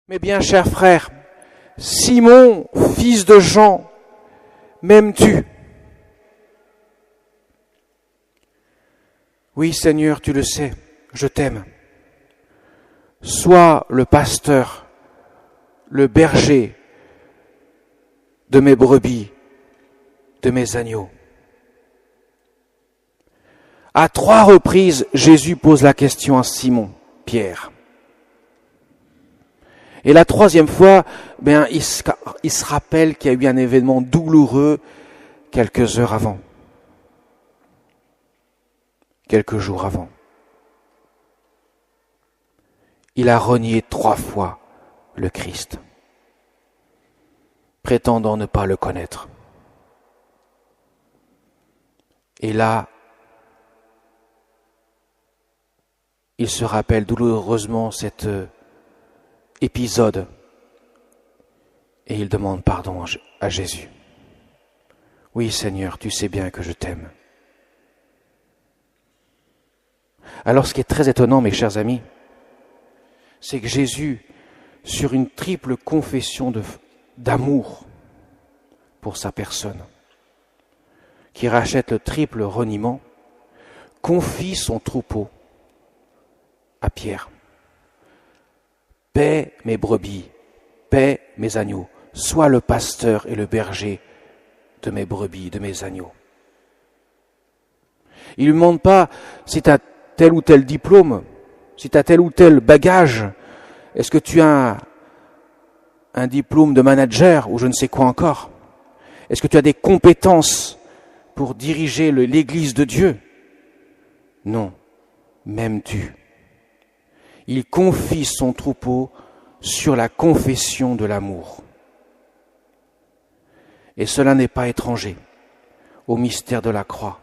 Mes bien chers frères, Simon, fils de Jean, m'aimes-tu? Oui, Seigneur, tu le sais, je t'aime. Sois le pasteur, le berger de mes brebis, de mes agneaux. À 3 reprises, Jésus pose la question à Simon, Pierre. Et la 3e fois, il se rappelle qu'il y a eu un événement douloureux quelques heures avant, quelques jours avant. Il a renié 3 fois le Christ, prétendant ne pas le connaître. Et là, il se rappelle douloureusement cet épisode et il demande pardon à Jésus. Oui, Seigneur, tu sais bien que je t'aime. Alors, ce qui est très étonnant, mes chers amis, c'est que Jésus, sur une triple confession d'amour pour sa personne, qui rachète le triple reniement, confie son troupeau à Pierre. Paie mes brebis, paie mes agneaux, sois le pasteur et le berger de mes brebis, de mes agneaux. Il ne lui demande pas si tu as tel ou tel diplôme, si tu as tel ou tel bagage, est-ce que tu as un diplôme de manager ou je ne sais quoi encore? Est-ce que tu as des compétences pour diriger l'Église de Dieu? Non, m'aimes-tu? Il confie son troupeau sur la confession de l'amour. Et cela n'est pas étranger au mystère de la croix,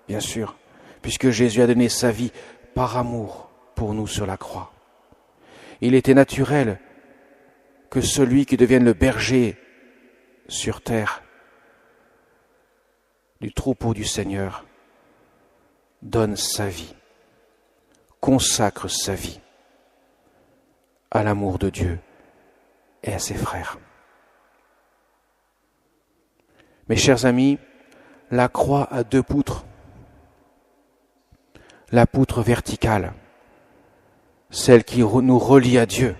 bien sûr, puisque Jésus a donné sa vie par amour pour nous sur la croix. Il était naturel que celui qui devienne le berger sur terre du troupeau du Seigneur donne sa vie, consacre sa vie à l'amour de Dieu et à ses frères. Mes chers amis, la croix a 2 poutres. La poutre verticale, celle qui nous relie à Dieu.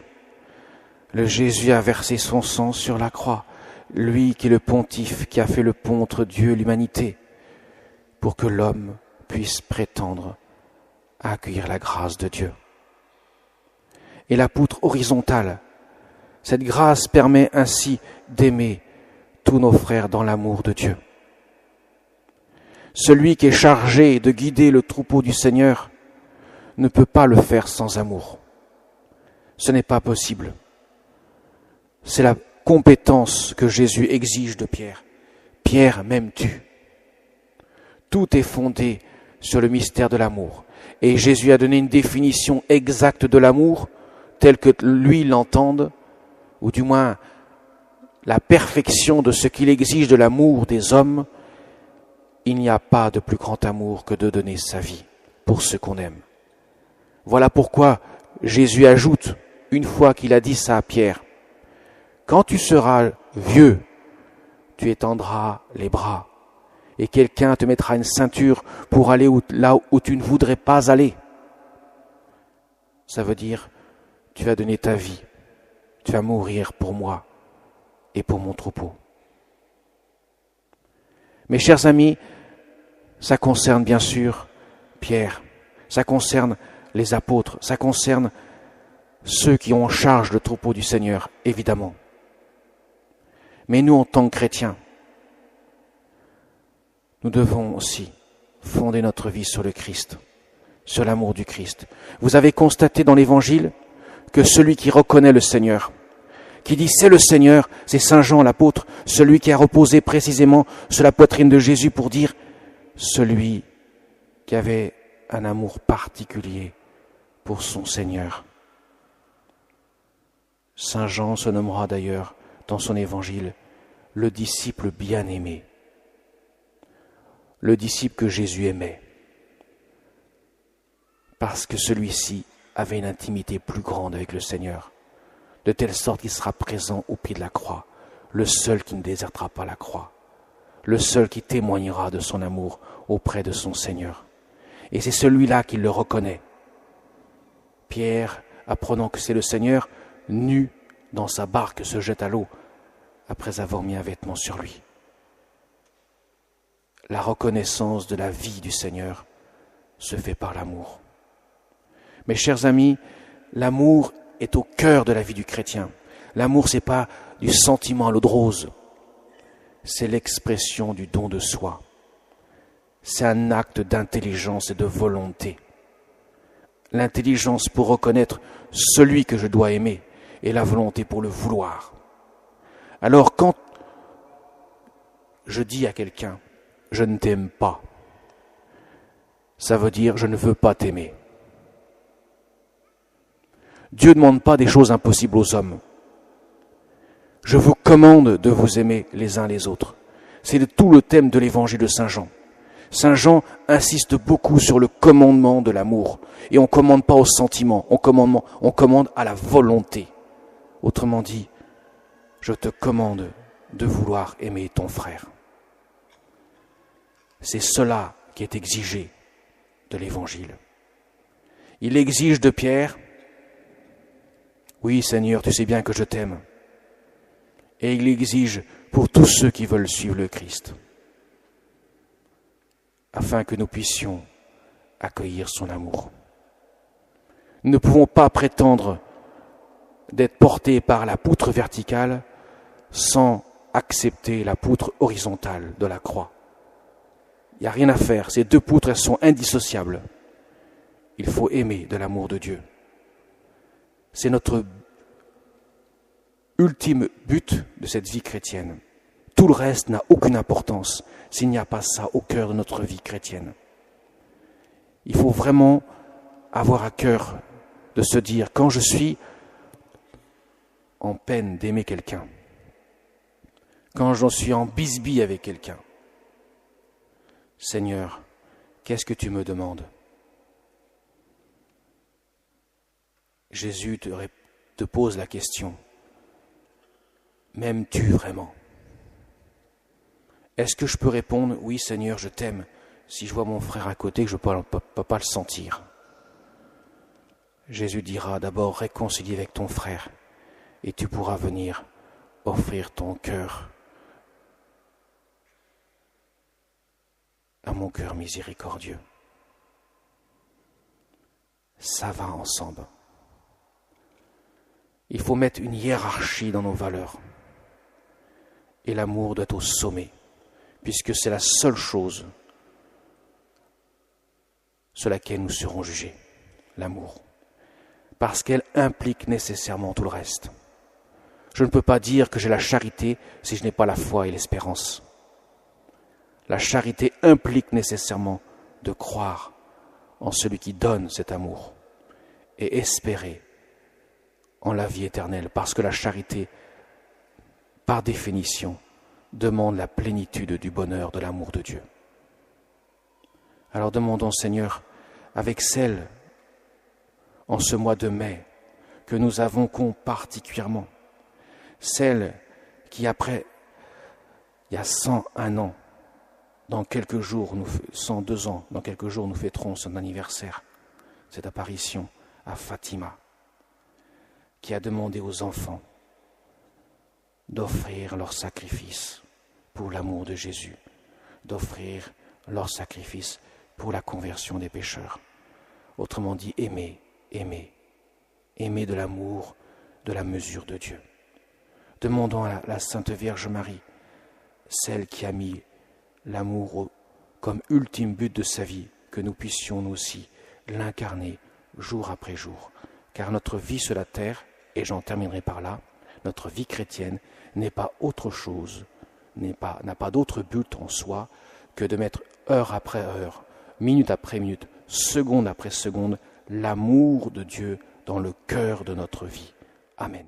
Le Jésus a versé son sang sur la croix, lui qui est le pontife, qui a fait le pont entre Dieu et l'humanité, pour que l'homme puisse prétendre à accueillir la grâce de Dieu. Et la poutre horizontale, cette grâce permet ainsi d'aimer tous nos frères dans l'amour de Dieu. Celui qui est chargé de guider le troupeau du Seigneur ne peut pas le faire sans amour. Ce n'est pas possible. C'est la compétence que Jésus exige de Pierre. Pierre, m'aimes-tu? Tout est fondé sur le mystère de l'amour. Et Jésus a donné une définition exacte de l'amour, telle que lui l'entende, ou du moins la perfection de ce qu'il exige de l'amour des hommes. Il n'y a pas de plus grand amour que de donner sa vie pour ceux qu'on aime. Voilà pourquoi Jésus ajoute, une fois qu'il a dit ça à Pierre, « Quand tu seras vieux, tu étendras les bras, et quelqu'un te mettra une ceinture pour aller là où tu ne voudrais pas aller. » Ça veut dire, tu vas donner ta vie, tu vas mourir pour moi et pour mon troupeau. Mes chers amis, ça concerne bien sûr Pierre, ça concerne les apôtres, ça concerne ceux qui ont en charge le troupeau du Seigneur, évidemment. Mais nous, en tant que chrétiens, nous devons aussi fonder notre vie sur le Christ, sur l'amour du Christ. Vous avez constaté dans l'Évangile que celui qui reconnaît le Seigneur, qui dit c'est le Seigneur, c'est Saint Jean l'apôtre, celui qui a reposé précisément sur la poitrine de Jésus pour dire celui qui avait un amour particulier pour son Seigneur. Saint Jean se nommera d'ailleurs dans son évangile le disciple bien-aimé, le disciple que Jésus aimait, parce que celui-ci avait une intimité plus grande avec le Seigneur. de telle sorte qu'il sera présent au pied de la croix, le seul qui ne désertera pas la croix, le seul qui témoignera de son amour auprès de son Seigneur. Et c'est celui-là qui le reconnaît. Pierre, apprenant que c'est le Seigneur, nu dans sa barque, se jette à l'eau après avoir mis un vêtement sur lui. La reconnaissance de la vie du Seigneur se fait par l'amour. Mes chers amis, l'amour est au cœur de la vie du chrétien. L'amour, c'est pas du sentiment à l'eau de rose. C'est l'expression du don de soi. C'est un acte d'intelligence et de volonté. L'intelligence pour reconnaître celui que je dois aimer et la volonté pour le vouloir. Alors quand je dis à quelqu'un « je ne t'aime pas », ça veut dire « je ne veux pas t'aimer ». Dieu ne demande pas des choses impossibles aux hommes. Je vous commande de vous aimer les uns les autres. C'est tout le thème de l'évangile de Saint Jean. Saint Jean insiste beaucoup sur le commandement de l'amour. Et on ne commande pas au sentiment, on commande à la volonté. Autrement dit, je te commande de vouloir aimer ton frère. C'est cela qui est exigé de l'évangile. Il exige de Pierre, oui Seigneur, tu sais bien que je t'aime. Et il exige pour tous ceux qui veulent suivre le Christ, afin que nous puissions accueillir son amour. Nous ne pouvons pas prétendre d'être portés par la poutre verticale sans accepter la poutre horizontale de la croix. Il n'y a rien à faire, ces deux poutres, elles sont indissociables. Il faut aimer de l'amour de Dieu. C'est notre ultime but de cette vie chrétienne. Tout le reste n'a aucune importance s'il n'y a pas ça au cœur de notre vie chrétienne. Il faut vraiment avoir à cœur de se dire, quand je suis en peine d'aimer quelqu'un, quand j'en suis en bisbille avec quelqu'un, Seigneur, qu'est-ce que tu me demandes ? Jésus te pose la question, m'aimes-tu vraiment ? Est-ce que je peux répondre, oui Seigneur, je t'aime, si je vois mon frère à côté que je ne peux pas le sentir ? Jésus dira d'abord, réconcilie avec ton frère, et tu pourras venir offrir ton cœur à mon cœur miséricordieux. Ça va ensemble. Il faut mettre une hiérarchie dans nos valeurs. Et l'amour doit être au sommet, puisque c'est la seule chose sur laquelle nous serons jugés, l'amour. Parce qu'elle implique nécessairement tout le reste. Je ne peux pas dire que j'ai la charité si je n'ai pas la foi et l'espérance. La charité implique nécessairement de croire en celui qui donne cet amour et espérer en la vie éternelle, parce que la charité, par définition, demande la plénitude du bonheur de l'amour de Dieu. Alors demandons, Seigneur, avec celle, en ce mois de mai, que nous avons particulièrement, celle qui après, il y a 101 ans, dans quelques jours, 102 ans, dans quelques jours, nous fêterons son anniversaire, cette apparition à Fatima, qui a demandé aux enfants d'offrir leur sacrifice pour l'amour de Jésus, d'offrir leur sacrifice pour la conversion des pécheurs. Autrement dit, aimer de l'amour, de la mesure de Dieu. Demandons à la Sainte Vierge Marie, celle qui a mis l'amour comme ultime but de sa vie, que nous puissions nous aussi l'incarner jour après jour. Car notre vie sur la terre, et j'en terminerai par là, notre vie chrétienne n'est pas autre chose, n'a pas d'autre but en soi que de mettre heure après heure, minute après minute, seconde après seconde, l'amour de Dieu dans le cœur de notre vie. Amen.